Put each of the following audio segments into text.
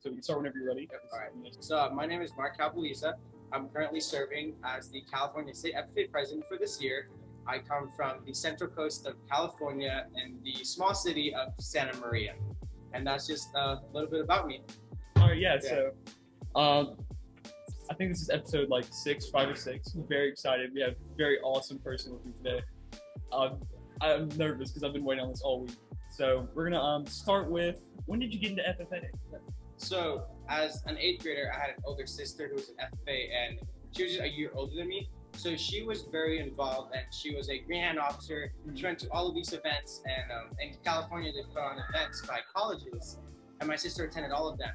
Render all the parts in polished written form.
So we can start whenever you're ready. All right. So my name is Mark Cabeliza. I'm currently serving as the California State FFA President for this year. I come from the central coast of California in the small city of Santa Maria. And that's just a little bit about me. All right, yeah. So I think this is episode like 5 or 6. I'm very excited. We have a very awesome person with me today. I'm nervous because I've been waiting on this all week. So we're going to start with, when did you get into FFA? So as an 8th grader, I had an older sister who was an FFA, and she was just a year older than me. So she was very involved, and she was a green hand officer. She went to all of these events, and in California, they put on events by colleges, and my sister attended all of them.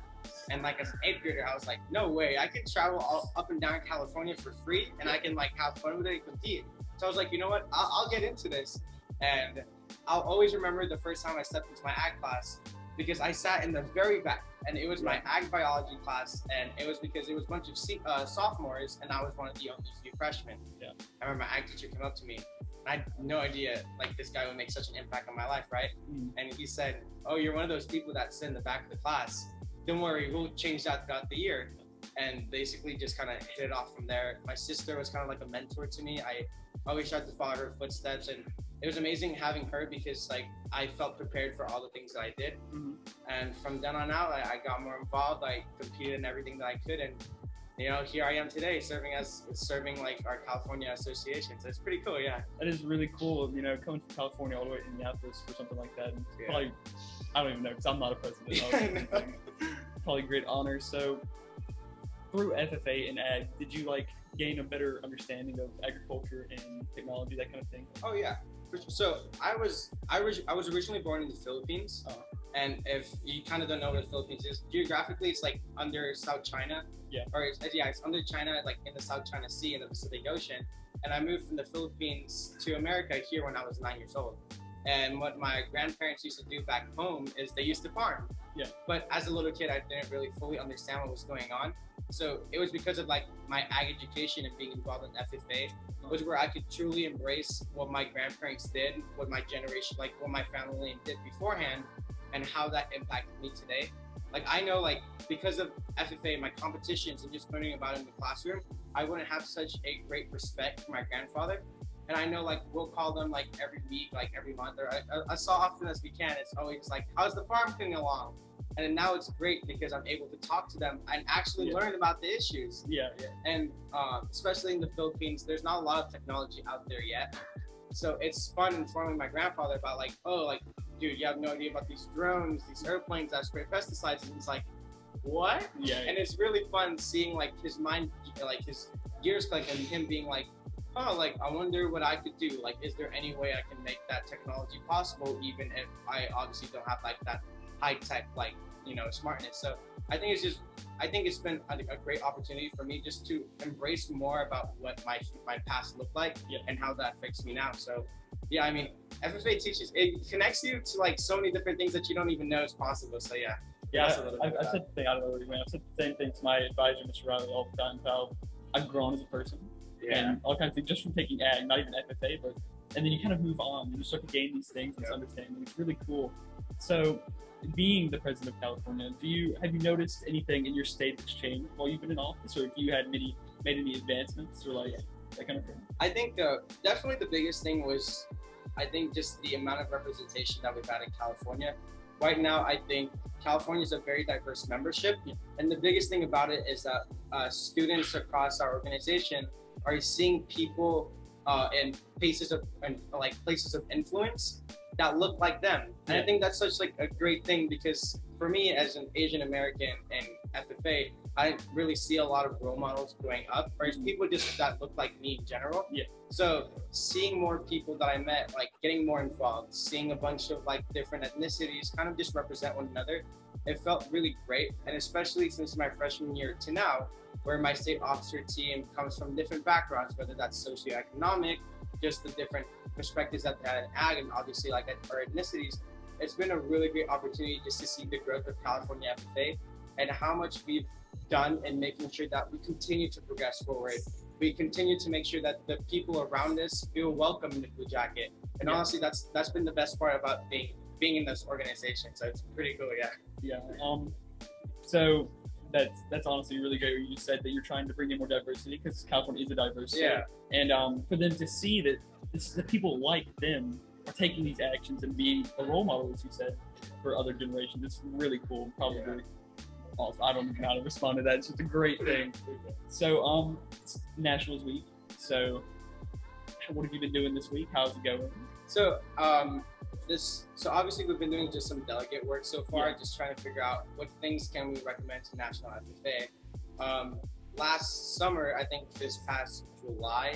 And like as an 8th grader, I was like, no way, I could travel all up and down California for free, and I can like have fun with it and compete. So I was like, you know what, I'll get into this. And I'll always remember the first time I stepped into my ag class, because I sat in the very back, and it was my ag biology class, and it was because it was a bunch of sophomores, and I was one of the only few freshmen. Yeah. I remember my ag teacher came up to me, and I had no idea like this guy would make such an impact on my life, right? And he said, oh, you're one of those people that sit in the back of the class. Don't worry, we'll change that throughout the year. And basically just kind of hit it off from there. My sister was kind of like a mentor to me. I always tried to follow her footsteps, and it was amazing having her because like I felt prepared for all the things that I did. And from then on out, I got more involved. I competed in everything that I could, and you know, here I am today serving like our California association. So it's pretty cool, yeah. That is really cool, you know, coming from California all the way to Minneapolis for something like that. And probably, I don't even know, because I'm not a president. Probably a great honor. So through FFA and Ag, did you like gain a better understanding of agriculture and technology, that kind of thing? Oh yeah. So I was originally born in the Philippines, and if you kind of don't know where the Philippines is, geographically it's like under South China. Yeah. Or it's under China, like in the South China Sea in the Pacific Ocean. And I moved from the Philippines to America here when I was 9 years old. And what my grandparents used to do back home is they used to farm. Yeah. But as a little kid, I didn't really fully understand what was going on. So it was because of like my ag education and being involved in FFA was where I could truly embrace what my grandparents did, what my generation, like what my family did beforehand, and how that impacted me today. Like I know, like because of FFA, my competitions and just learning about it in the classroom, I wouldn't have such a great respect for my grandfather. And I know like we'll call them like every week, like every month, or as often as we can. It's always like, how's the farm coming along? And now it's great because I'm able to talk to them and actually learn about the issues. Yeah. And especially in the Philippines, there's not a lot of technology out there yet. So it's fun informing my grandfather about like, oh, like, dude, you have no idea about these drones, these airplanes that spray pesticides. And he's like, what? Yeah. And it's really fun seeing like his mind, like his gears click, and him being like, oh, like, I wonder what I could do. Like, is there any way I can make that technology possible, even if I obviously don't have like that high tech, like, you know, smartness. So I think it's been a great opportunity for me just to embrace more about what my past looked like and how that affects me now. So yeah, I mean, FFA it connects you to like so many different things that you don't even know is possible. So yeah. Yeah, I've said the thing, I don't know what you mean. I've said the same thing to my advisor, Mr. Riley, all the time, how I've grown as a person and all kinds of things just from taking ag, not even FFA, but and then you kind of move on and you start to gain these things and understanding. It's really cool. So being the president of California, have you noticed anything in your state that's changed while you've been in office, or have you had made any advancements or like that kind of thing? I think definitely the biggest thing was, I think just the amount of representation that we've had in California. Right now, I think California is a very diverse membership, and the biggest thing about it is that students across our organization are seeing people in places of influence that look like them. And I think that's such like a great thing, because for me as an Asian American in FFA, I didn't really see a lot of role models growing up, or people just that look like me in general. So seeing more people that I met, like getting more involved, seeing a bunch of like different ethnicities kind of just represent one another, it felt really great. And especially since my freshman year to now, where my state officer team comes from different backgrounds, whether that's socioeconomic, just the different perspectives that they had in ag, and obviously like our ethnicities, it's been a really great opportunity just to see the growth of California FFA and how much we've done in making sure that we continue to progress forward. We continue to make sure that the people around us feel welcome in the Blue Jacket. And honestly, that's been the best part about being in this organization. So it's pretty cool, yeah. Yeah. So that's honestly really great. You said that you're trying to bring in more diversity because California is a diverse state. Yeah. And for them to see that the people like them are taking these actions and being a role model, as you said, for other generations, it's really cool. Probably awesome. I don't know how to respond to that. It's just a great thing. So it's Nationals Week. So what have you been doing this week? How's it going? So so obviously we've been doing just some delegate work so far, just trying to figure out what things can we recommend to National FFA. Last summer, I think this past July,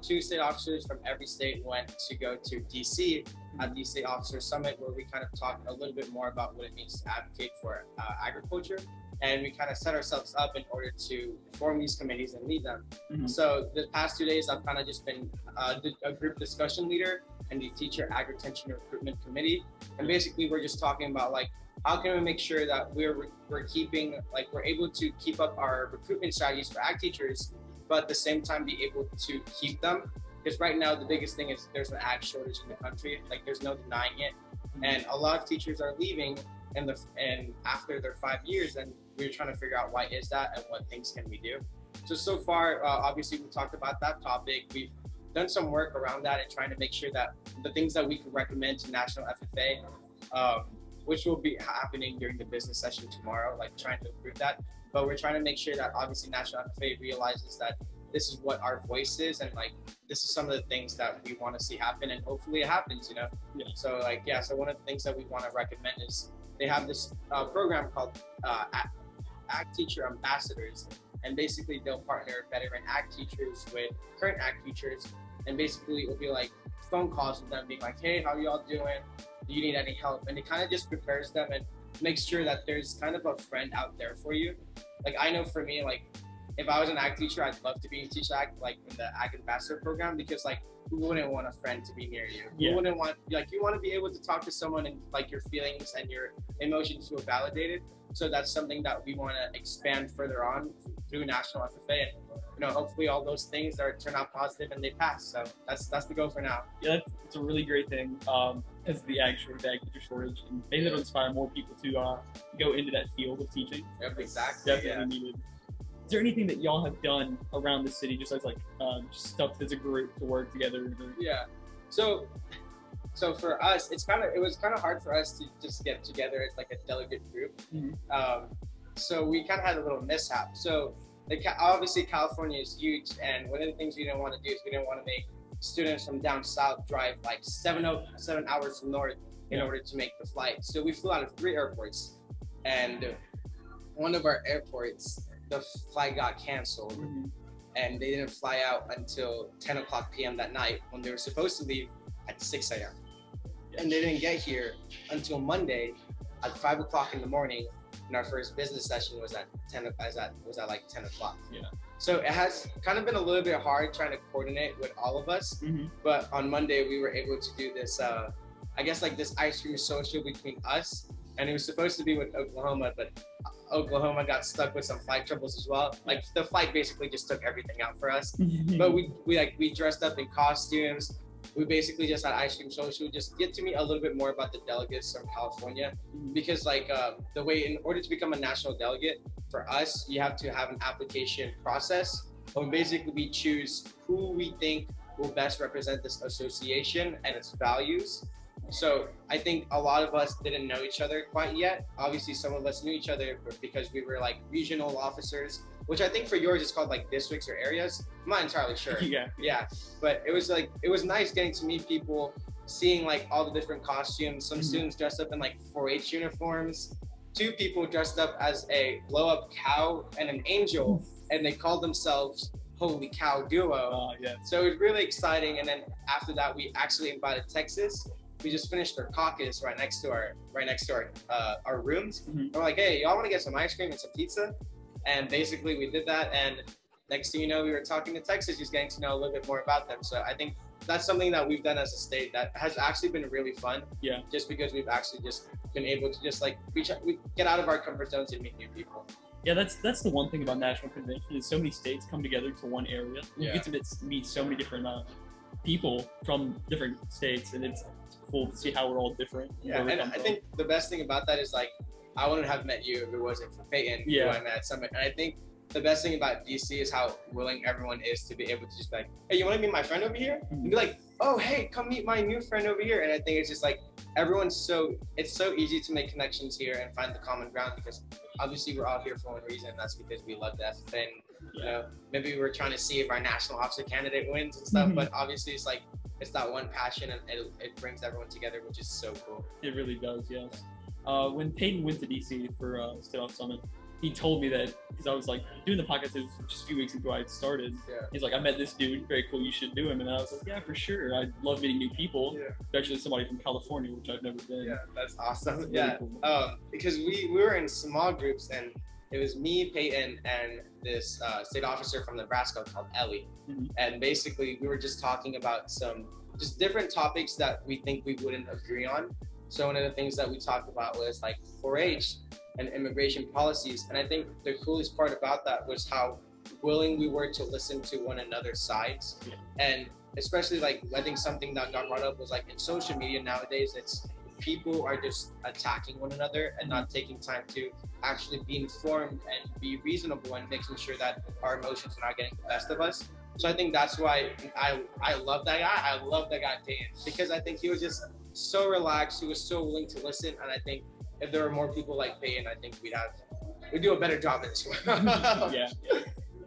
2 state officers from every state went to go to DC at the State Officer Summit, where we kind of talked a little bit more about what it means to advocate for agriculture. And we kind of set ourselves up in order to form these committees and lead them. So the past 2 days, I've kind of just been a group discussion leader and the teacher agri-retention recruitment committee. And basically we're just talking about like, how can we make sure that we're able to keep up our recruitment strategies for ag teachers, but at the same time be able to keep them? Because right now the biggest thing is there's an ag shortage in the country. Like there's no denying it. And a lot of teachers are leaving and after their 5 years, and we're trying to figure out why is that and what things can we do. So far, obviously we talked about that topic. We've done some work around that and trying to make sure that the things that we can recommend to National FFA, which will be happening during the business session tomorrow, like trying to improve that. But we're trying to make sure that obviously National FFA realizes that this is what our voice is, and like this is some of the things that we want to see happen, and hopefully it happens, you know. So like so one of the things that we want to recommend is they have this program called Ag Teacher Ambassadors, and basically they'll partner veteran ag teachers with current ag teachers, and basically it'll be like phone calls with them being like, hey, how y'all doing? Do you need any help? And it kind of just prepares them and makes sure that there's kind of a friend out there for you. Like I know for me, like if I was an ag teacher, I'd love to be in Teach Ag, like in the Ag Ambassador program, because like who wouldn't want a friend to be near you? Who wouldn't want, like you want to be able to talk to someone and like your feelings and your emotions feel validated. So that's something that we want to expand further on through National FFA, and you know, hopefully all those things turn out positive and they pass. So that's the goal for now. Yeah, it's a really great thing because the ag teacher shortage, and maybe it'll inspire more people to go into that field of teaching. Yep, exactly. Definitely needed. Is there anything that y'all have done around the city, just as like just stuff as a group to work together? Yeah. So for us, it was kind of hard for us to just get together as like a delegate group. So we kind of had a little mishap. So obviously California is huge, and one of the things we didn't want to do is we didn't want to make students from down south drive like 7 hours north in order to make the flight. So we flew out of 3 airports, and one of our airports, the flight got canceled, and they didn't fly out until 10 o'clock p.m. that night when they were supposed to leave at 6 a.m. And they didn't get here until Monday at 5 o'clock in the morning, and our first business session was at 10 o'clock. So it has kind of been a little bit hard trying to coordinate with all of us, but on Monday we were able to do this I guess like this ice cream social between us, and it was supposed to be with Oklahoma, but Oklahoma got stuck with some flight troubles as well. Like the flight basically just took everything out for us. But we dressed up in costumes. We basically just had ice cream social, just get to meet a little bit more about the delegates from California, because like the way in order to become a national delegate for us, you have to have an application process. And basically we choose who we think will best represent this association and its values. So I think a lot of us didn't know each other quite yet. Obviously some of us knew each other because we were like regional officers, which I think for yours is called like districts or areas. I'm not entirely sure. Yeah. But it was nice getting to meet people, seeing like all the different costumes. Some students dressed up in like 4-H uniforms. 2 people dressed up as a blow up cow and an angel, and they called themselves Holy Cow Duo. So it was really exciting. And then after that, we actually invited Texas. We just finished our caucus right next to our rooms. We're like, hey, y'all want to get some ice cream and some pizza? And basically we did that, and next thing you know, we were talking to Texas, just getting to know a little bit more about them. So I think that's something that we've done as a state that has actually been really fun. Just because we've actually just been able to just like we get out of our comfort zones and meet new people. Yeah, that's the one thing about national convention is so many states come together to one area. You get to meet so many different people from different states, and it's cool to see how we're all different. And I think the best thing about that is like I wouldn't have met you if it wasn't for Peyton, who I met at Summit. And I think the best thing about DC is how willing everyone is to be able to just be like, hey, you want to meet my friend over here? And be like, oh, hey, come meet my new friend over here. And I think it's just like, it's so easy to make connections here and find the common ground, because obviously we're all here for one reason. That's because we love the FFA. And, you know, maybe we're trying to see if our national officer candidate wins and stuff, but obviously it's like, it's that one passion, and it brings everyone together, which is so cool. It really does, yes. When Peyton went to DC for State Office Summit, he told me that, because I was like doing the podcast, it was just a few weeks ago I had started. He's like, I met this dude, very cool, you should do him. And I was like, yeah, for sure. I love meeting new people, especially somebody from California, which I've never been. Yeah, that's awesome. Really cool. Because we were in small groups, and it was me, Peyton, and this state officer from Nebraska called Ellie. And basically we were just talking about some just different topics that we think we wouldn't agree on. So one of the things that we talked about was like 4-H and immigration policies. And I think the coolest part about that was how willing we were to listen to one another's sides. And especially like, I think something that got brought up was like in social media nowadays, it's people are just attacking one another and not taking time to actually be informed and be reasonable and making sure that our emotions are not getting the best of us. So I think that's why I love that guy. I love that guy, Peyton, because I think he was just so relaxed. He was so willing to listen. And I think if there were more people like Peyton, I think we'd do a better job at this one. Yeah.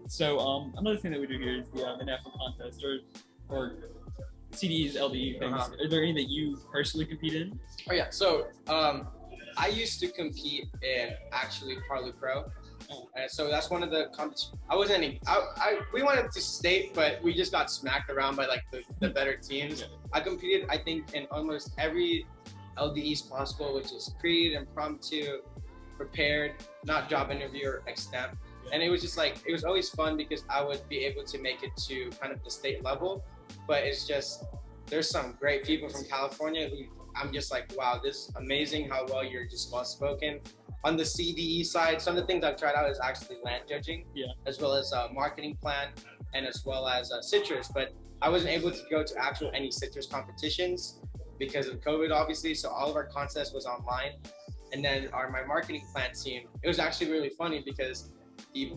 So another thing that we do here is the national contest or CDEs, LDE things. Are there any that you personally compete in? Oh yeah. So I used to compete in actually Parley Pro. So that's one of the competitions. We wanted to state, but we just got smacked around by like the better teams. I competed, I think, in almost every LDEs possible, which is creed, impromptu, prepared, not job interview, or extemp. And it was just like, it was always fun because I would be able to make it to kind of the state level. But it's just, there's some great people from California who I'm just like, wow, this is amazing how well you're just well-spoken. On the CDE side, some of the things I've tried out is actually land judging, as well as marketing plan, and as well as citrus. But I wasn't able to go to any citrus competitions because of COVID, obviously. So all of our contests was online. And then my marketing plan team, it was actually really funny because the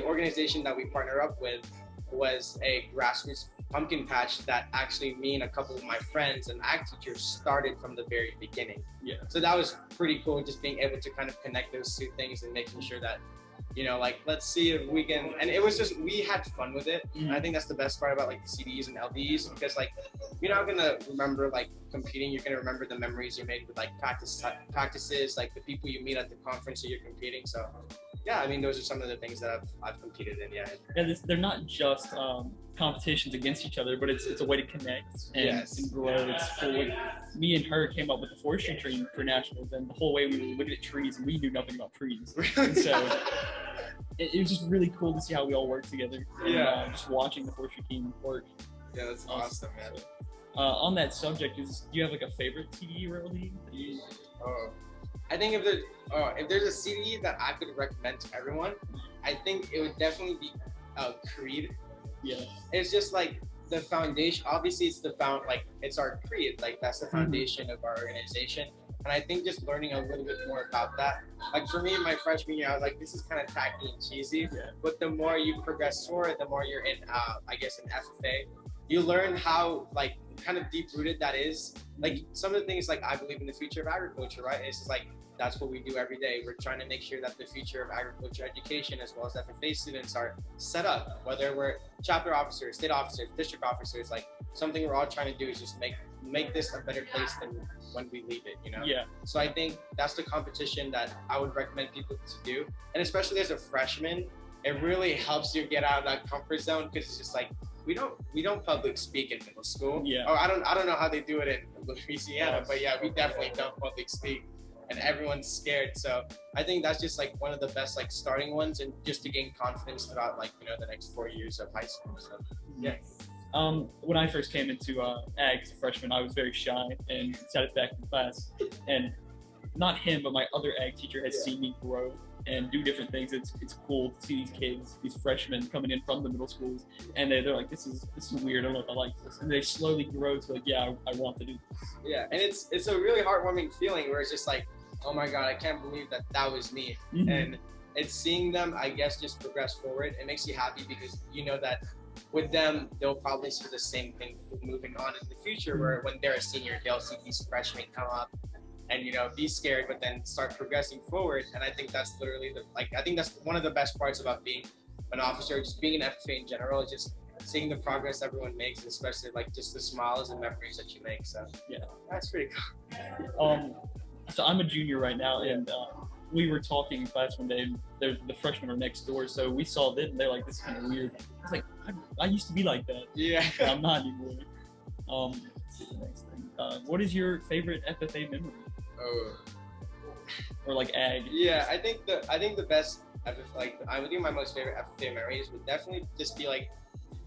organization that we partner up with was a grassroots pumpkin patch that actually me and a couple of my friends and ag teachers started from the very beginning. So that was pretty cool, just being able to kind of connect those two things and making sure that, you know, like, let's see if we can, and it was just, we had fun with it. And I think that's the best part about like the CDs and LDs, because like, you're not gonna remember like competing, you're gonna remember the memories you made with like practices, like the people you meet at the conference that you're competing. So yeah, I mean, those are some of the things that I've competed in. They're not just competitions against each other, but it's a way to connect and grow. It's cool. Like, me and her came up with the forestry tree for nationals, and the whole way we were looking at trees, and we knew nothing about trees. And so it was just really cool to see how we all work together. And, just watching the forestry team work. Yeah, that's awesome, man. On that subject, do you have like a favorite CDE or LDE? I think if there's a CDE that I could recommend to everyone, I think it would definitely be Creed. It's just like the foundation. Obviously, it's our creed. Like that's the foundation of our organization. And I think just learning a little bit more about that. Like for me, in my freshman year, I was like, this is kind of tacky and cheesy. But the more you progress forward, the more you're in, I guess, in FFA, you learn how like kind of deep rooted that is. Like some of the things, like I believe in the future of agriculture, right? It's just like, that's what we do every day. We're trying to make sure that the future of agriculture education, as well as FFA students, are set up, whether we're chapter officers, state officers, district officers. Like something we're all trying to do is just make this a better place than when we leave it, you know? So I think that's the competition that I would recommend people to do. And especially as a freshman, it really helps you get out of that comfort zone, because it's just like, we don't public speak in middle school. Oh, I don't know how they do it in Louisiana, but yeah, we definitely don't public speak. And everyone's scared. So I think that's just like one of the best like starting ones, and just to gain confidence throughout like, you know, the next 4 years of high school. So when I first came into ag as a freshman, I was very shy and sat back in class, and not him, but my other ag teacher has seen me grow and do different things. It's cool to see these kids, these freshmen coming in from the middle schools, and they're like, this is weird, I don't know if I like this, and they slowly grow to like, I want to do this. And it's a really heartwarming feeling where it's just like, oh my God, I can't believe that that was me. Mhm. And it's seeing them, I guess, just progress forward. It makes you happy because you know that with them, they'll probably see the same thing moving on in the future, where when they're a senior, they'll see these freshmen come up and, you know, be scared, but then start progressing forward. And I think that's literally I think that's one of the best parts about being an officer, just being an FFA in general, is just seeing the progress everyone makes, especially like just the smiles and memories that you make. So Yeah. that's pretty cool. So I'm a junior right now, and we were talking in class one day. The freshmen are next door, so we saw this, and they're like, "This is kind of weird." I was like, I used to be like that. Yeah. But I'm not anymore. Let's see the next thing. What is your favorite FFA memory? Oh. Or like ag? Yeah, I think the best, I would think my most favorite FFA memories would definitely just be like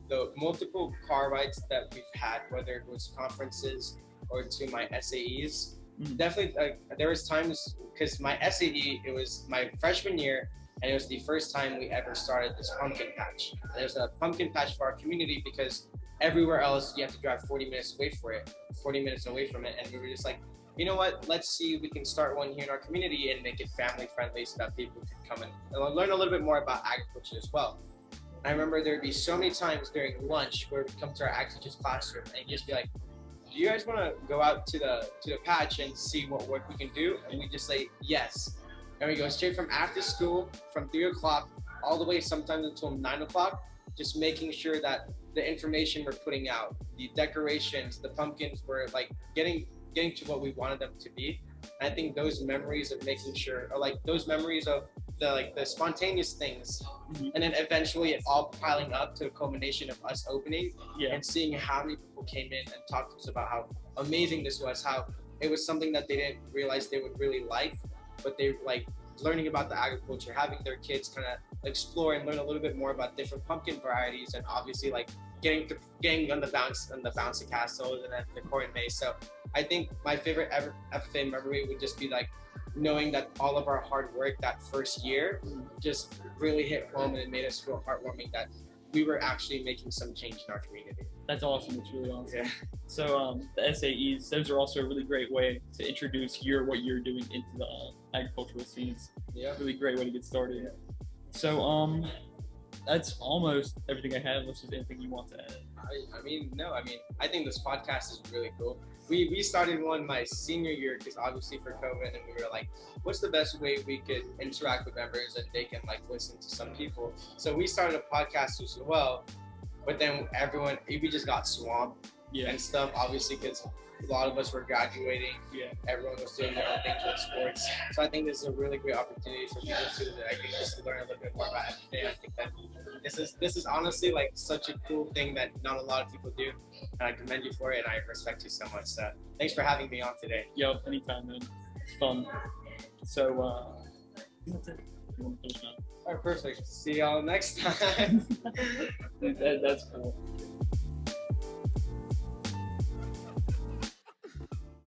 the multiple car rides that we've had, whether it was conferences or to my SAEs. Mhm. Definitely, there was times, because my SAE, it was my freshman year, and it was the first time we ever started this pumpkin patch. And it was a pumpkin patch for our community because everywhere else you have to drive 40 minutes away from it. And we were just like, you know what, let's see if we can start one here in our community and make it family friendly so that people can come and learn a little bit more about agriculture as well. I remember there'd be so many times during lunch where we'd come to our ag teacher's classroom and just be like, do you guys want to go out to the patch and see what work we can do? And we just say yes. And we go straight from after school, from 3 o'clock all the way sometimes until 9 o'clock, just making sure that the information we're putting out, the decorations, the pumpkins, were like getting to what we wanted them to be. And I think those memories of making sure, or like those memories of the spontaneous things, Mhm. and then eventually it all piling up to a culmination of us opening Yeah. and seeing how many people came in and talked to us about how amazing this was, how it was something that they didn't realize they would really like, but they like learning about the agriculture, having their kids kind of explore and learn a little bit more about different pumpkin varieties, and obviously like getting on the bouncy castles and then the corn maze. So I think my favorite ever FFA memory would just be like knowing that all of our hard work that first year just really hit home, and it made us feel heartwarming that we were actually making some change in our community. That's awesome. That's really awesome. Yeah. So the SAEs, those are also a really great way to introduce what you're doing into the agricultural scenes. Yeah. Really great way to get started. Yeah. So that's almost everything I had. Unless there's anything you want to add. I think this podcast is really cool. We started one my senior year because obviously for COVID, and we were like, what's the best way we could interact with members and they can like listen to some people? So we started a podcast as well, but then we just got swamped and stuff, obviously, because a lot of us were graduating. Yeah. Everyone was doing their own things with sports. So I think this is a really great opportunity for people to just learn a little bit more about FFA. I think that this is honestly like such a cool thing that not a lot of people do. And I commend you for it, and I respect you so much. So thanks for having me on today. Yep, anytime, man. It's fun. So that's it. You want to finish now? All right, perfect. See y'all next time. That's cool.